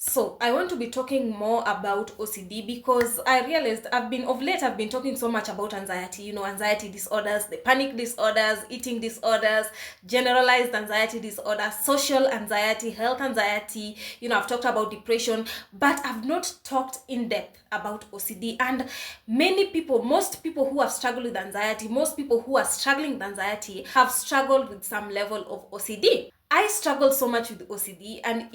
So I want to be talking more about OCD because I realized I've been talking so much about anxiety, anxiety disorders, the panic disorders, eating disorders, generalized anxiety disorders, social anxiety, health anxiety, I've talked about depression, but I've not talked in depth about OCD. And most people who have struggled with anxiety, most people who are struggling with anxiety have struggled with some level of OCD. I struggled so much with OCD, and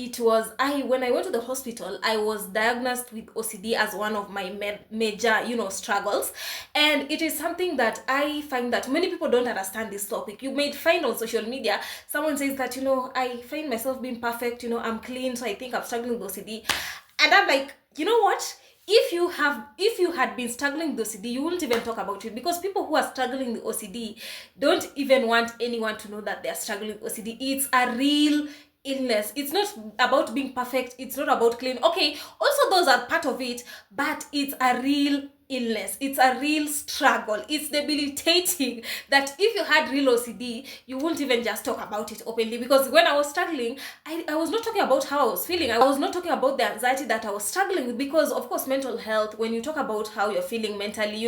when I went to the hospital, I was diagnosed with OCD as one of my major, struggles. And it is something that I find that many people don't understand this topic. You may find on social media, someone says that, I find myself being perfect, I'm clean, so I think I'm struggling with OCD. And I'm like, you know what? If you had been struggling with OCD, you wouldn't even talk about it, because people who are struggling with OCD don't even want anyone to know that they are struggling with OCD. It's a real illness. It's not about being perfect. It's not about clean. Okay, also those are part of it, but it's a real illness. It's a real struggle. It's debilitating that if you had real OCD, you won't even just talk about it openly. Because when I was struggling, I was not talking about how I was feeling. I was not talking about the anxiety that I was struggling with, because of course mental health, when you talk about how you're feeling mentally,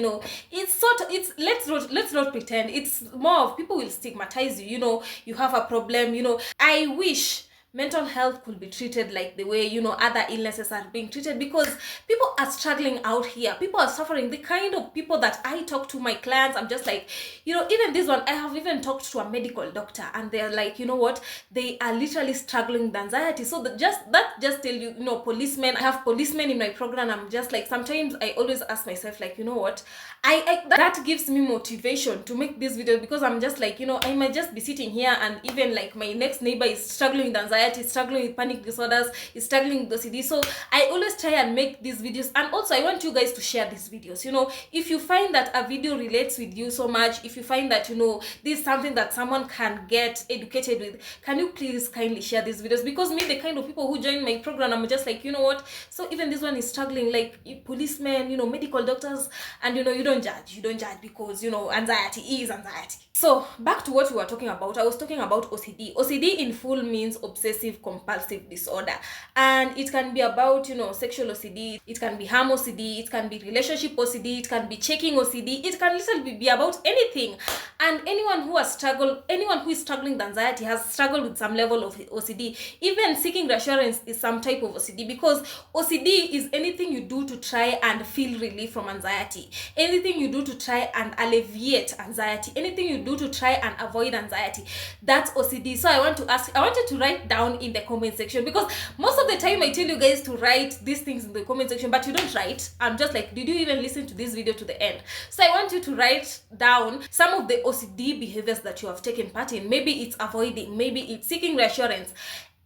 it's let's not pretend. It's more of, people will stigmatize you, you have a problem. I wish mental health could be treated like the way other illnesses are being treated, because people are struggling out here. People are suffering. The kind of people that I talk to, my clients, I'm just like, even this one, I have even talked to a medical doctor, and they're like, what, they are literally struggling with anxiety. So that just tell you, policemen, I have policemen in my program. I'm just like, sometimes I always ask myself, like, what, that gives me motivation to make this video, because I'm just like, I might just be sitting here, and even like my next neighbor is struggling with anxiety, struggling with panic disorders, is struggling with OCD. So I always try and make these videos. And also I want you guys to share these videos. If you find that a video relates with you so much, if you find that this is something that someone can get educated with, can you please kindly share these videos? Because me, the kind of people who join my program, I'm just like, what, so even this one is struggling, like policemen, medical doctors, and you don't judge, because anxiety is anxiety. So back to what we were talking about. I was talking about OCD. OCD in full means obsessive compulsive disorder, and it can be about sexual OCD, it can be harm OCD, it can be relationship OCD, it can be checking OCD, it can literally be about anything. And anyone who is struggling with anxiety has struggled with some level of OCD. Even seeking reassurance is some type of OCD, because OCD is anything you do to try and feel relief from anxiety, anything you do to try and alleviate anxiety, anything you do to try and avoid anxiety. That's OCD. So I want you to write down in the comment section, because most of the time I tell you guys to write these things in the comment section, but you don't write. I'm just like, did you even listen to this video to the end? So I want you to write down some of the OCD behaviors that you have taken part in. Maybe it's avoiding, maybe it's seeking reassurance,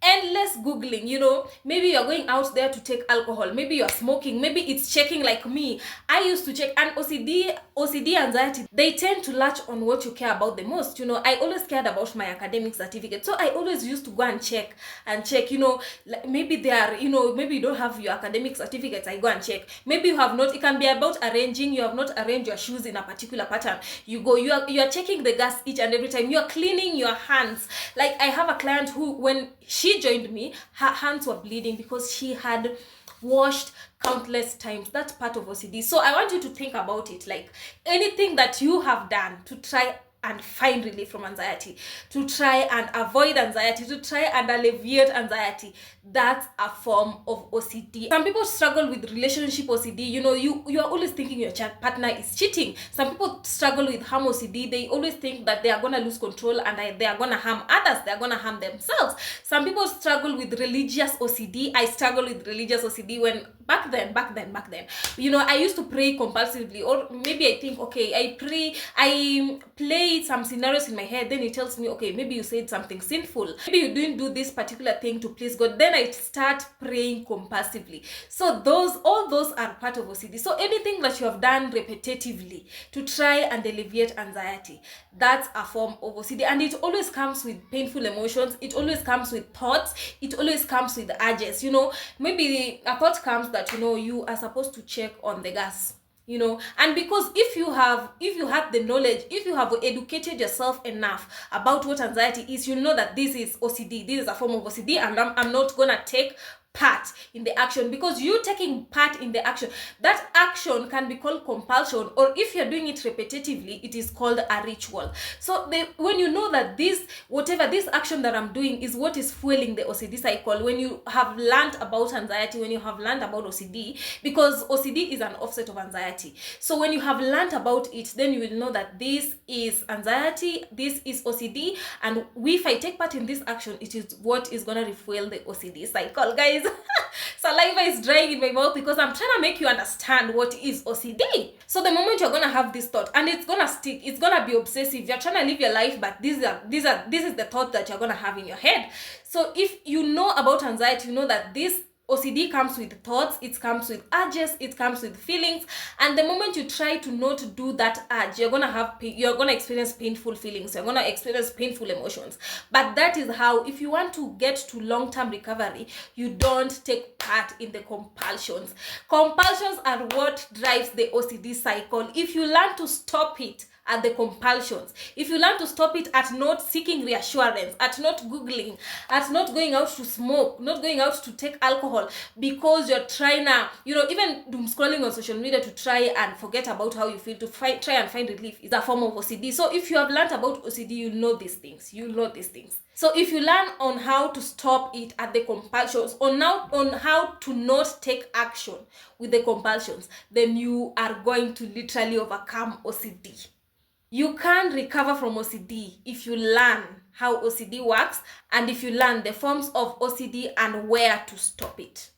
endless googling, maybe you're going out there to take alcohol, maybe you're smoking, maybe it's checking. Like me, I used to check. And OCD anxiety, they tend to latch on what you care about the most. I always cared about my academic certificate, so I always used to go and check, like maybe they are, maybe you don't have your academic certificates, I go and check. Maybe you have not, it can be about arranging, you have not arranged your shoes in a particular pattern, you are checking the gas each and every time, you're cleaning your hands. Like I have a client who, when she joined me, her hands were bleeding because she had washed countless times. That's part of OCD. So I want you to think about it, like anything that you have done to try and find relief from anxiety, to try and avoid anxiety, to try and alleviate anxiety, that's a form of OCD. Some people struggle with relationship OCD. You are always thinking your partner is cheating. Some people struggle with harm OCD. They always think that they are going to lose control, and they are going to harm others, they are going to harm themselves. Some people struggle with religious OCD. I struggle with religious OCD when back then I used to pray compulsively, or maybe I think, okay, I play some scenarios in my head, then it tells me, okay, maybe you said something sinful, maybe you didn't do this particular thing to please God, then I start praying compulsively. So all those are part of OCD. So anything that you have done repetitively to try and alleviate anxiety, that's a form of OCD. And it always comes with painful emotions, it always comes with thoughts, it always comes with urges. Maybe a thought comes that you are supposed to check on the gas, and because if you have the knowledge, if you have educated yourself enough about what anxiety is, that this is OCD, this is a form of OCD, and I'm not gonna take part in the action, because you taking part in the action, that action can be called compulsion, or if you're doing it repetitively, it is called a ritual. So when you know that this action that I'm doing is what is fueling the OCD cycle, when you have learned about anxiety, when you have learned about OCD, because OCD is an offset of anxiety. So when you have learned about it, then you will know that this is anxiety, this is OCD, and if I take part in this action, it is what is gonna refuel the OCD cycle, guys. Saliva is drying in my mouth because I'm trying to make you understand what is OCD. So the moment you're gonna have this thought, and it's gonna stick, it's gonna be obsessive. You're trying to live your life, but this is the thought that you're gonna have in your head. So if you know about anxiety, you know that this OCD comes with thoughts, it comes with urges, it comes with feelings, and the moment you try to not do that urge, you're gonna experience painful feelings, you're gonna experience painful emotions. But that is how, if you want to get to long-term recovery, you don't take part in the compulsions. Compulsions are what drives the OCD cycle. If you learn to stop it at the compulsions, if you learn to stop it at not seeking reassurance, at not googling, at not going out to smoke, not going out to take alcohol, because you're trying to, even doom scrolling on social media to try and forget about how you feel, to try and find relief, is a form of OCD. So if you have learned about OCD, you know these things. So if you learn on how to stop it at the compulsions, on how to not take action with the compulsions, then you are going to literally overcome OCD. You can recover from OCD if you learn how OCD works, and if you learn the forms of OCD and where to stop it.